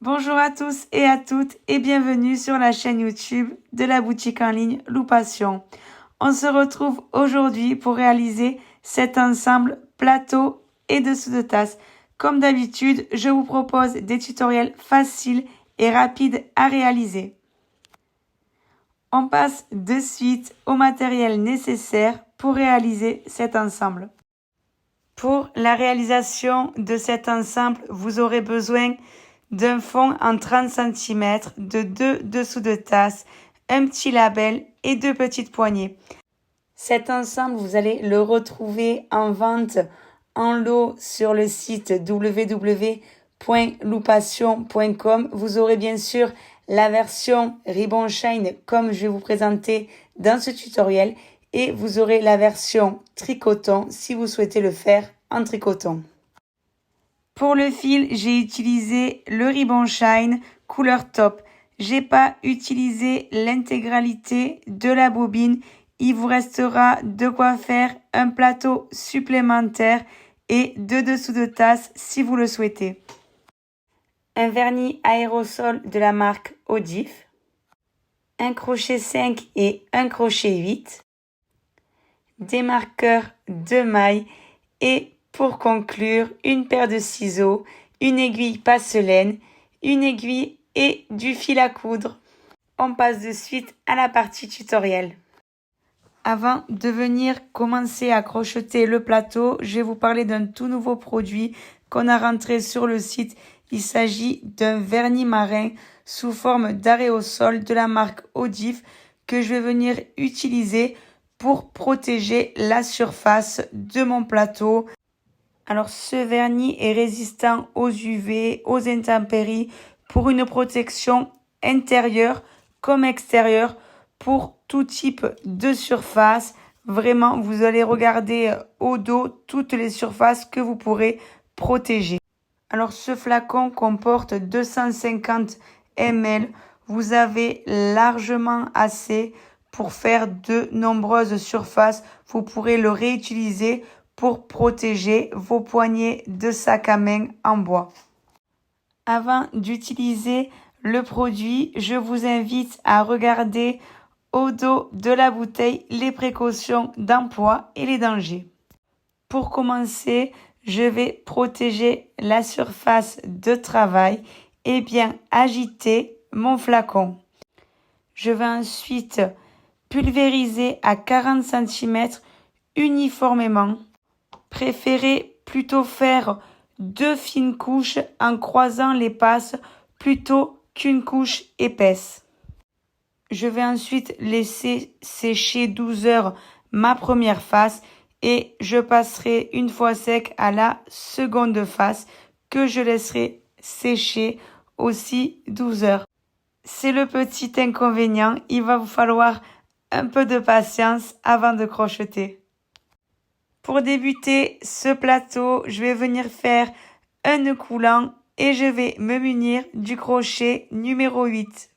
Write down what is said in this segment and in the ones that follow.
Bonjour à tous et à toutes et bienvenue sur la chaîne YouTube de la boutique en ligne Loupation. On se retrouve aujourd'hui pour réaliser cet ensemble plateau et dessous de tasse. Comme d'habitude, je vous propose des tutoriels faciles et rapides à réaliser. On passe de suite au matériel nécessaire pour réaliser cet ensemble. Pour la réalisation de cet ensemble, vous aurez besoin d'un fond en 30 cm, de 2 dessous de tasse, un petit label et 2 petites poignées. Cet ensemble, vous allez le retrouver en vente en lot sur le site www.loupation.com. Vous aurez bien sûr la version Ribbon Shine comme je vais vous présenter dans ce tutoriel et vous aurez la version tricoton si vous souhaitez le faire en tricoton. Pour le fil, j'ai utilisé le Ribbon Shine couleur taupe. J'ai pas utilisé l'intégralité de la bobine. Il vous restera de quoi faire un plateau supplémentaire et 2 dessous de tasse si vous le souhaitez. Un vernis aérosol de la marque Odif. Un crochet 5 et un crochet 8. Des marqueurs de mailles et pour conclure, une paire de ciseaux, une aiguille passellaine, une aiguille et du fil à coudre. On passe de suite à la partie tutoriel. Avant de venir commencer à crocheter le plateau, je vais vous parler d'un tout nouveau produit qu'on a rentré sur le site. Il s'agit d'un vernis marin sous forme d'aérosol de la marque Odif que je vais venir utiliser pour protéger la surface de mon plateau. Alors ce vernis est résistant aux UV, aux intempéries pour une protection intérieure comme extérieure pour tout type de surface. Vraiment, vous allez regarder au dos toutes les surfaces que vous pourrez protéger. Alors ce flacon comporte 250 ml. Vous avez largement assez pour faire de nombreuses surfaces. Vous pourrez le réutiliser pour protéger vos poignées de sac à main en bois. Avant d'utiliser le produit, je vous invite à regarder au dos de la bouteille les précautions d'emploi et les dangers. Pour commencer, je vais protéger la surface de travail et bien agiter mon flacon. Je vais ensuite pulvériser à 40 cm uniformément. Préférez plutôt faire 2 fines couches en croisant les passes plutôt qu'une couche épaisse. Je vais ensuite laisser sécher 12 heures ma première face et je passerai une fois sec à la seconde face que je laisserai sécher aussi 12 heures. C'est le petit inconvénient, il va vous falloir un peu de patience avant de crocheter. Pour débuter ce plateau, je vais venir faire un nœud coulant et je vais me munir du crochet numéro 8.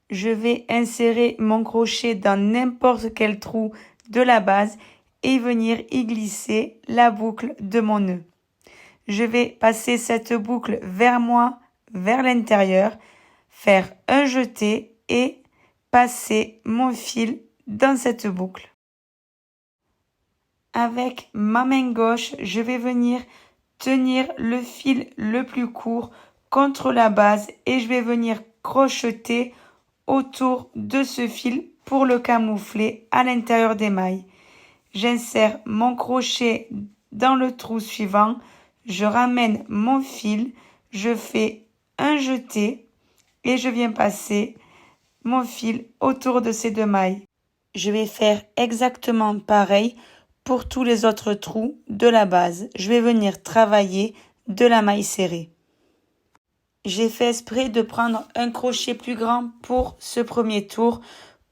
Je vais insérer mon crochet dans n'importe quel trou de la base et venir y glisser la boucle de mon nœud. Je vais passer cette boucle vers moi, vers l'intérieur, faire un jeté et passer mon fil dans cette boucle. Avec ma main gauche, je vais venir tenir le fil le plus court contre la base et je vais venir crocheter autour de ce fil pour le camoufler à l'intérieur des mailles. J'insère mon crochet dans le trou suivant, je ramène mon fil, je fais un jeté et je viens passer mon fil autour de ces 2 mailles. Je vais faire exactement pareil pour tous les autres trous de la base. Je vais venir travailler de la maille serrée. J'ai fait exprès de prendre un crochet plus grand pour ce premier tour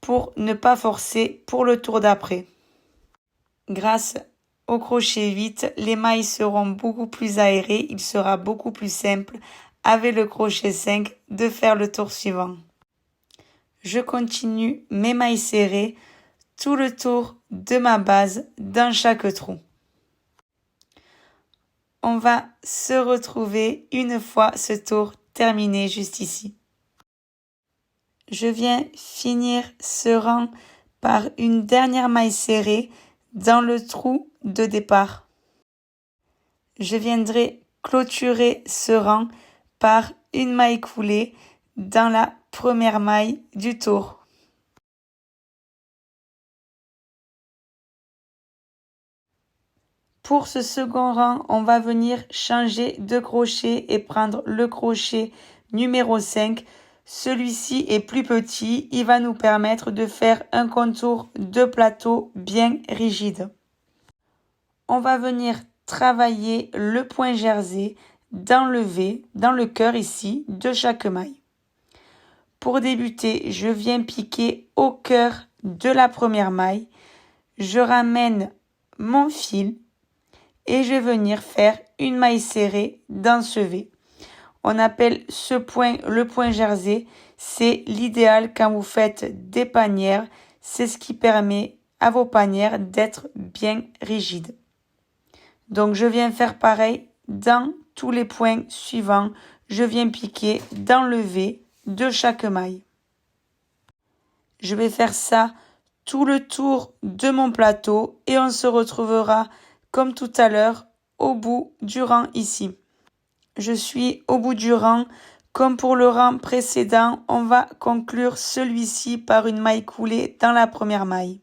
pour ne pas forcer pour le tour d'après. Grâce au crochet 8, les mailles seront beaucoup plus aérées, il sera beaucoup plus simple avec le crochet 5 de faire le tour suivant. Je continue mes mailles serrées tout le tour de ma base dans chaque trou. On va se retrouver une fois ce tour terminé juste ici. Je viens finir ce rang par une dernière maille serrée dans le trou de départ. Je viendrai clôturer ce rang par une maille coulée dans la première maille du tour. Pour ce second rang, on va venir changer de crochet et prendre le crochet numéro 5. Celui-ci est plus petit, il va nous permettre de faire un contour de plateau bien rigide. On va venir travailler le point jersey dans le V, dans le cœur ici, de chaque maille. Pour débuter, je viens piquer au cœur de la première maille. Je ramène mon fil et je vais venir faire une maille serrée dans ce V. On appelle ce point le point jersey. C'est l'idéal quand vous faites des panières. C'est ce qui permet à vos panières d'être bien rigides. Donc, je viens faire pareil dans tous les points suivants. Je viens piquer dans le V de chaque maille. Je vais faire ça tout le tour de mon plateau et on se retrouvera comme tout à l'heure au bout du rang ici. Je suis au bout du rang. Comme pour le rang précédent, on va conclure celui-ci par une maille coulée dans la première maille.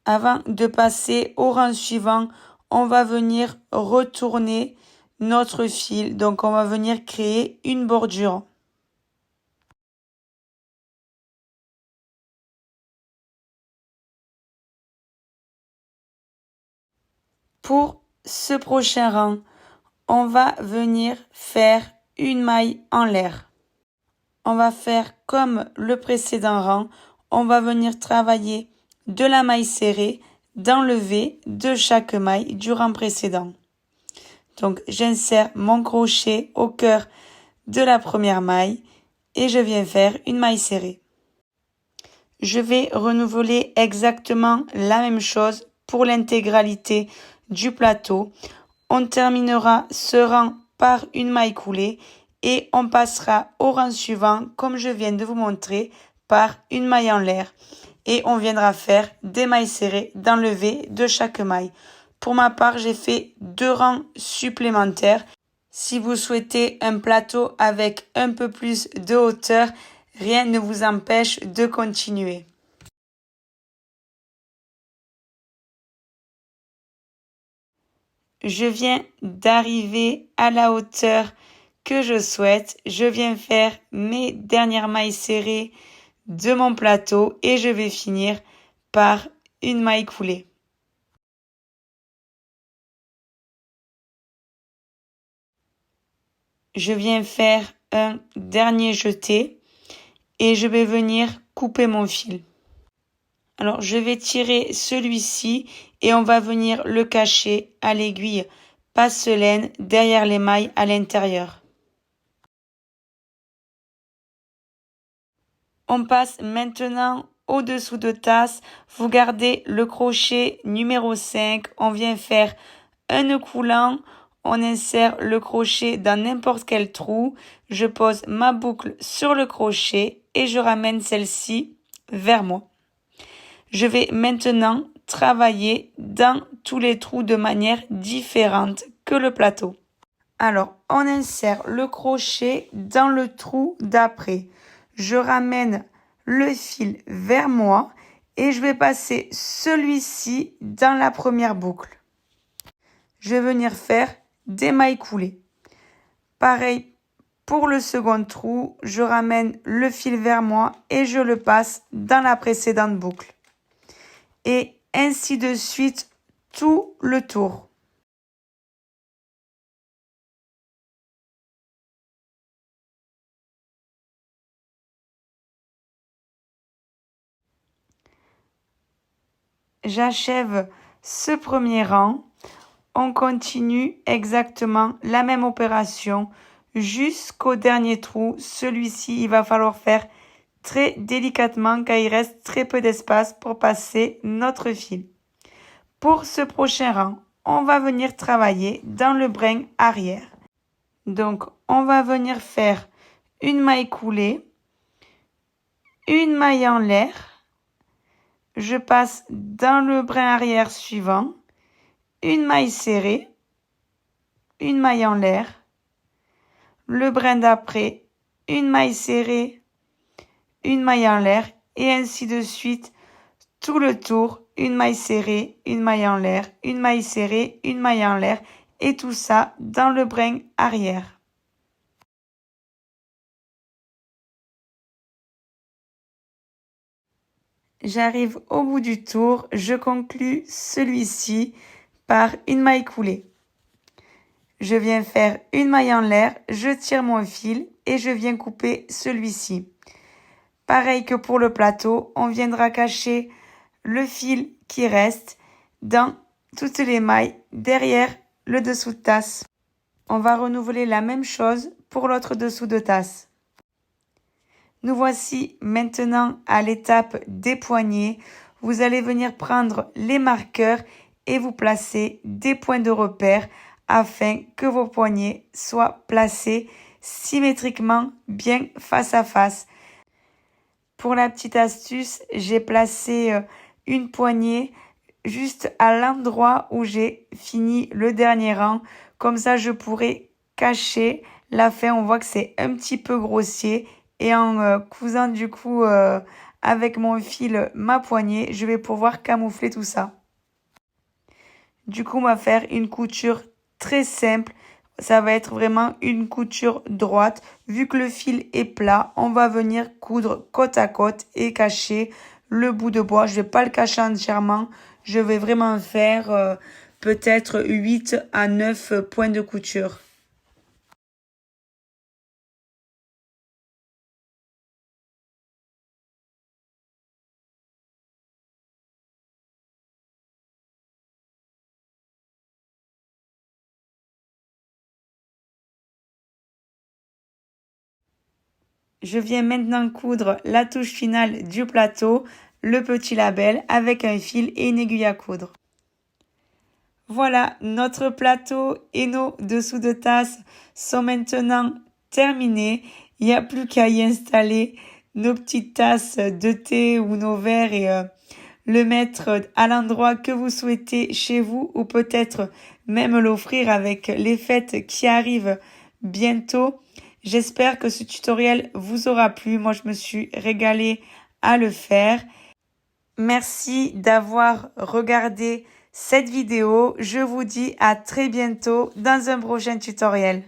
Avant de passer au rang suivant, on va venir retourner notre fil. Donc, on va venir créer une bordure. Pour ce prochain rang, on va venir faire une maille en l'air. On va faire comme le précédent rang. On va venir travailler de la maille serrée dans le V de chaque maille du rang précédent. Donc, j'insère mon crochet au cœur de la première maille et je viens faire une maille serrée. Je vais renouveler exactement la même chose pour l'intégralité du plateau. On terminera ce rang par une maille coulée et on passera au rang suivant, comme je viens de vous montrer, par une maille en l'air. Et on viendra faire des mailles serrées dans le V de chaque maille. Pour ma part, j'ai fait 2 rangs supplémentaires. Si vous souhaitez un plateau avec un peu plus de hauteur, rien ne vous empêche de continuer. Je viens d'arriver à la hauteur que je souhaite. Je viens faire mes dernières mailles serrées de mon plateau et je vais finir par une maille coulée. Je viens faire un dernier jeté et je vais venir couper mon fil. Alors, je vais tirer celui-ci et on va venir le cacher à l'aiguille passellaine derrière les mailles à l'intérieur. On passe maintenant au-dessous de tasse. Vous gardez le crochet numéro 5. On vient faire un nœud coulant. On insère le crochet dans n'importe quel trou. Je pose ma boucle sur le crochet et je ramène celle-ci vers moi. Je vais maintenant travailler dans tous les trous de manière différente que le plateau. Alors, on insère le crochet dans le trou d'après. Je ramène le fil vers moi et je vais passer celui-ci dans la première boucle. Je vais venir faire des mailles coulées. Pareil pour le second trou, je ramène le fil vers moi et je le passe dans la précédente boucle. Et ainsi de suite tout le tour. J'achève ce premier rang. On continue exactement la même opération jusqu'au dernier trou. Celui-ci, il va falloir faire très délicatement car il reste très peu d'espace pour passer notre fil. Pour ce prochain rang, on va venir travailler dans le brin arrière. Donc, on va venir faire une maille coulée, une maille en l'air. Je passe dans le brin arrière suivant, une maille serrée, une maille en l'air. Le brin d'après, une maille serrée, une maille en l'air et ainsi de suite tout le tour, une maille serrée, une maille en l'air, une maille serrée, une maille en l'air et tout ça dans le brin arrière. J'arrive au bout du tour, je conclus celui-ci par une maille coulée. Je viens faire une maille en l'air, je tire mon fil et je viens couper celui-ci. Pareil que pour le plateau, on viendra cacher le fil qui reste dans toutes les mailles derrière le dessous de tasse. On va renouveler la même chose pour l'autre dessous de tasse. Nous voici maintenant à l'étape des poignets. Vous allez venir prendre les marqueurs et vous placer des points de repère afin que vos poignets soient placés symétriquement, bien face à face. Pour la petite astuce, j'ai placé une poignée juste à l'endroit où j'ai fini le dernier rang. Comme ça, je pourrai cacher la fin. On voit que c'est un petit peu grossier. Et en cousant du coup avec mon fil ma poignée, je vais pouvoir camoufler tout ça. Du coup, on va faire une couture très simple. Ça va être vraiment une couture droite. Vu que le fil est plat, on va venir coudre côte à côte et cacher le bout de bois. Je vais pas le cacher entièrement. Je vais vraiment faire peut-être 8 à 9 points de couture. Je viens maintenant coudre la touche finale du plateau, le petit label avec un fil et une aiguille à coudre. Voilà, notre plateau et nos dessous de tasse sont maintenant terminés. Il n'y a plus qu'à y installer nos petites tasses de thé ou nos verres et le mettre à l'endroit que vous souhaitez chez vous ou peut-être même l'offrir avec les fêtes qui arrivent bientôt. J'espère que ce tutoriel vous aura plu. Moi, je me suis régalée à le faire. Merci d'avoir regardé cette vidéo. Je vous dis à très bientôt dans un prochain tutoriel.